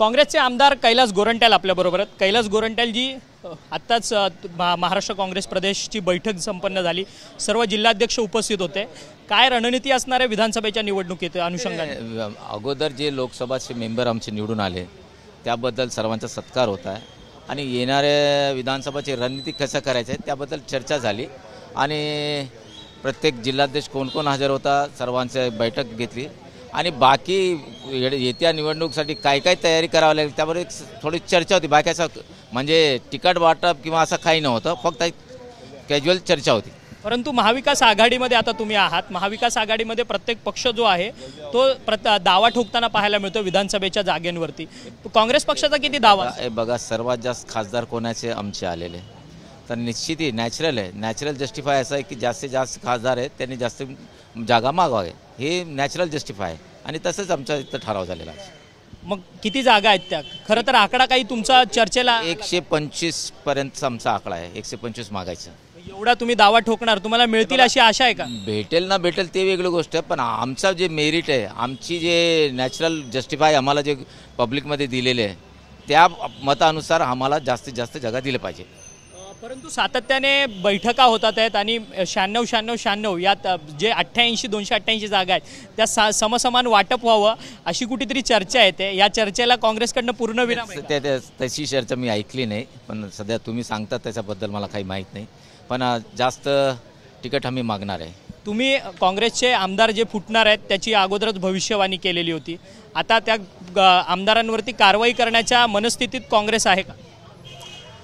काँग्रेसचे आमदार कैलास गोरंट्याल आपल्याबरोबर आहेत। कैलास गोरंट्याल जी आत्ताच महाराष्ट्र काँग्रेस प्रदेशची बैठक संपन्न झाली, सर्व जिल्हाध्यक्ष उपस्थित होते। काय रणनीती असणार आहे विधानसभेच्या निवडणुकीत अनुषंगाने? अगोदर जे लोकसभाचे मेंबर आमचे निवडून आले त्याबद्दल सर्वांचा सत्कार होत आहे आणि येणाऱ्या विधानसभाची रणनीती कसं करायचं आहे त्याबद्दल चर्चा झाली आणि प्रत्येक जिल्हाध्यक्ष कोण कोण हजर होता सर्वांची बैठक घेतली आणि बाकी येत्या निवडणुकीसाठी काय काय तयारी करावी लागेल त्यावर एक थोडी चर्चा होती। बाकी असं म्हणजे तिकीट वाटप किंवा असं काही नव्हतं, फक्त एक कॅज्युअल चर्चा होती। परंतु महाविकास आघाडीमध्ये आता तुम्ही आहात, महाविकास आघाडीमध्ये प्रत्येक पक्ष जो आहे तो दावा ठोकताना पाहायला मिळतो विधानसभेच्या जागेंवरती। काँग्रेस पक्षाचा किती दावा? बघा, सर्वात जास्त खासदार कोणाचे आमचे आलेले, तर निश्चित ही नॅचरल आहे। नॅचरल जस्टिफाय असं आहे की जास्तीत जास्त खासदार आहेत त्यांनी जास्त जागा मागवावे, हे नॅचरल जस्टिफाय आहे आणि तसंच आमचा इथं ठराव झालेला आहे। मग किती जागा आहेत त्या? खरं तर आकडा काही तुमचा चर्चेला 125 पर्यंत आमचा आकडा आहे, 125 मागायचा। एवढा तुम्ही दावा ठोकणार, तुम्हाला मिळतील अशी आशा आहे का? भेटेल ना भेटेल ते वेगळी गोष्ट आहे, पण आमचा जे मेरिट आहे, आमची जे नॅचरल जस्टिफाय आम्हाला जे पब्लिकमध्ये दिलेले आहे त्या मतानुसार आम्हाला जास्तीत जास्त जागा दिल्या पाहिजे। परंतु सातत्याने बैठका होतात आहेत आणि 96-96-96 यात जे 288 जागा आहेत त्या समसमान वाटप व्हावं अशी कुठेतरी चर्चा येते। या चर्चेला काँग्रेसकडनं पूर्ण विराम आहे? तशी चर्चा मी ऐकली नाही, पण सध्या तुम्ही सांगता त्याच्याबद्दल मला काही माहीत नाही, पण जास्त तिकीट आम्ही मागणार आहे। तुम्ही काँग्रेसचे आमदार जे फुटणार आहेत त्याची अगोदरच भविष्यवाणी केलेली होती, आता त्या आमदारांवरती कारवाई करण्याच्या मनस्थितीत काँग्रेस आहे का?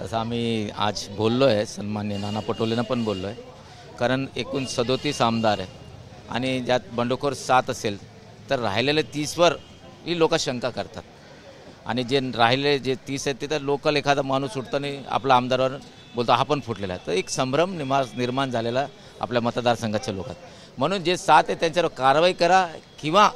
तसं आम्ही आज बोललो आहे, सन्मान्य नाना पटोलेंना पण बोललो आहे, कारण एकूण 37 आमदार आहे आणि ज्यात बंडखोर 7 असेल तर राहिलेले 30वर ही लोक शंका करतात आणि जे राहिले जे 30 आहेत ते तर लोकल एखादा माणूस उठताना आपला आमदारावर बोलतो हा पण फुटलेला आहे, तर एक संभ्रम निर्माण झालेला आपल्या मतदारसंघाच्या लोकात। म्हणून जे 7 आहे त्यांच्यावर कारवाई करा किंवा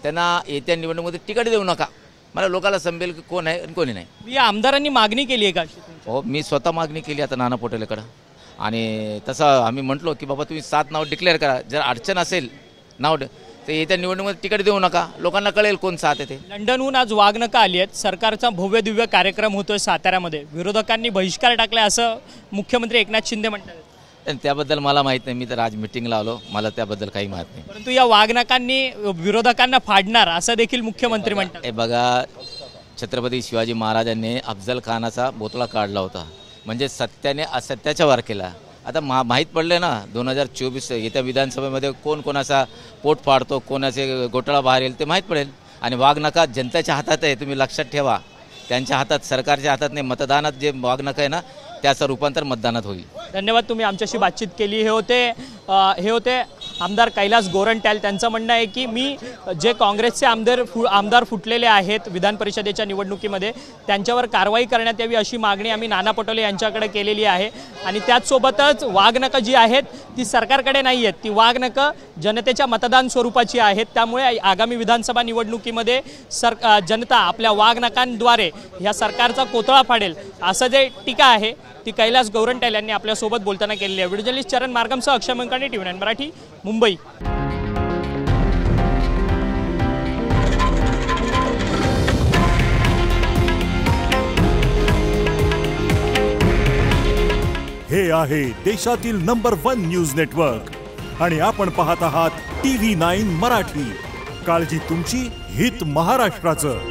त्यांना येत्या निवडणुकीमध्ये तिकीट देऊ नका, मला लोकांना समजेल की कोण आहे आणि कोणी नाही। मी आमदारांनी मागणी केली आहे का? हो, मी स्वतः मागणी केली आता नाना पटोलेकडं आणि तसं आम्ही म्हटलो की बाबा तुम्ही 7 नाव डिक्लेअर करा, जर अडचण असेल नाव तर येत्या निवडणुकीमध्ये तिकीट देऊ नका, लोकांना कळेल कोण 7 आहे ते। लंडनहून आज वाघनका आली आहेत, सरकारचा भव्य दिव्य कार्यक्रम होतोय साताऱ्यामध्ये, विरोधकांनी बहिष्कार टाकलाय असं मुख्यमंत्री एकनाथ शिंदे म्हणतात। त्याबद्दल मला माहीत नाही, मी तर आज मिटिंगला आलो, मला त्याबद्दल काही माहीत नाही। परंतु या वाघनकांनी विरोधकांना फाडणार असं देखील मुख्यमंत्री म्हणतात। हे बघा, छत्रपती शिवाजी महाराजांनी अफजल खानाचा बोतला काढला होता, म्हणजे सत्याने असत्याच्या वार केला। आता माहीत पडले ना 2024 येत्या विधानसभेमध्ये कोण कोणाचा पोट फाडतो, कोणाचे घोटाळा बाहेर येईल ते माहीत पडेल आणि वाघनका जनतेच्या हातात आहे, तुम्ही लक्षात ठेवा, त्यांच्या हातात, सरकारच्या हातात नाही। मतदानात जे वाघनका आहे ना त्याचं रूपांतर मतदानात होईल। धन्यवाद, तुम्ही आमच्याशी बातचीत केली। हे होते आमदार कैलास गोरंट्याल। त्यांचं म्हणणं आहे की मी जे काँग्रेसचे आमदार फुटलेले आहेत विधान परिषदेच्या निवडणुकीमध्ये त्यांच्यावर कारवाई करण्यात यावी अशी मागणी आम्ही नाना पटोले यांच्याकडे केलेली आहे आणि त्याचसोबतच वाघनकं जी आहेत ती सरकारकडे नाही आहेत, ती वाघनकं जनतेच्या मतदान स्वरूपाची आहेत। त्यामुळे आगामी विधानसभा निवडणुकीमध्ये जनता आपल्या वाघनकांद्वारे या सरकारचा कोतळा फाडेल असं जे टीका आहे ती कैलास गोरंट्याल यांनी आपल्यासोबत बोलताना केलेली आहे। व्हिडिओ जर्नलिस्ट चरण मार्गमसह अक्षय मंकाणी, TV9 मराठी, मुंबई। हे आहे देशातील नंबर 1 न्यूज नेटवर्क आणि आपण पाहत आहात TV9 मराठी। काळजी तुमची, हित महाराष्ट्राचं।